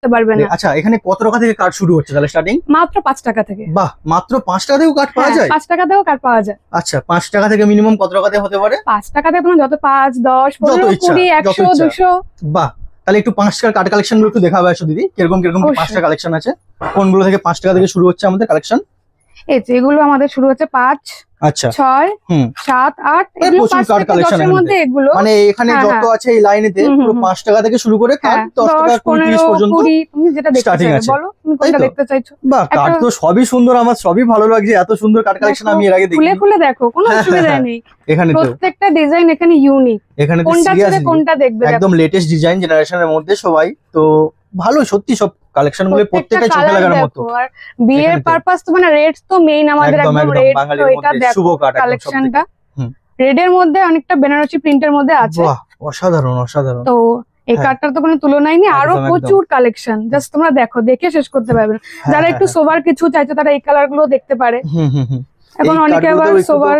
পারবে না। আচ্ছা, এখানে কত টাকা থেকে কার্ড শুরু হচ্ছে তাহলে স্টার্টিং? মাত্র 5 টাকা থেকে। বাহ, মাত্র 5 টাকা থেকেও কার্ড পাওয়া যায়? 5 টাকা থেকেও কার্ড পাওয়া যায়। আচ্ছা, 5 টাকা থেকে মিনিমাম কত টাকাতে হতে পারে? 5 টাকা থেকে তোমার যত 5, 10, 15, ইচ্ছা, 20, যত 100, ইচ্ছা। 200। বাহ, তাহলে একটু 5 টাকার কার্ড কালেকশন গুলো একটু দেখাবে আসো দিদি, কিরকম কিরকম কি 5 অবশ্যই। টাকা কালেকশন আছে, কোনগুলো থেকে 5 টাকা থেকে শুরু হচ্ছে আমাদের কালেকশন? এই যে এগুলো আমাদের শুরু হচ্ছে 5, আচ্ছা, 6, হুম, 7, 8, এই এগুলো প্রচুর 5 card থেকে collection 10 এর এখানে। মধ্যে এগুলো। মানে এখানে হ্যাঁ, যত হ্যাঁ। আছে এই লাইনেতে হুম, পুরো হুম, 5 টাকা থেকে শুরু করে কার্ড হ্যাঁ, 10 টাকা 10, 20, 30 15, পর্যন্ত 20 তুমি যেটা দেখতে starting চাইবে আছে। বলো, তুমি তাই কোনটা তো? দেখতে চাইছো? বাহ, কার্ড একটা- তো সবই সুন্দর, আমার সবই ভালো লাগছে, এত সুন্দর কার্ড কালেকশন দেখো, আমি এর আগে খুলে দেখিনি। খুলে দেখো, কোনো হ্যাঁ, অসুবিধা হ্যাঁ, নেই। এখানে তো প্রত্যেকটা ডিজাইন এখানে ইউনিক, এখানে তো কোনটা ছেড়ে সিরিয়াসলি কোনটা দেখবে দেখো। একদম লেটেস্ট ডিজাইন জেনারেশনের মধ্যে সবাই তো ভালো, সত্যি সব কালেকশন গুলো প্রত্যেকটা চোখে কালার লাগার দেখো। মতো। আর বিয়ের এখানে তো- পারপাস তো মানে রেড তো মেইন আমাদের, একদম একদম একদম রেড। তো বাঙালির এটা মধ্যে দেখো শুভ কার্ড একদম কালেকশনটা হুম। রেড এর মধ্যে অনেকটা বেনারসি প্রিন্টের মধ্যে আছে। বাহ, অসাধারণ অসাধারণ। তো এই হ্যাঁ। কার্ডটার তো কোনো তুলনাই নেই, আরো একদম, একদম। প্রচুর কালেকশন, জাস্ট তোমরা দেখো, দেখে শেষ করতে পারবে না। হ্যাঁ, যারা হ্যাঁ, একটু হ্যাঁ। সোবার কিছু চাইছো তারা এই কালার গুলো দেখতে পারে। হুম হুম হুম। এখন এই অনেকে cardগুলোতেও আবার একটু তো সোবার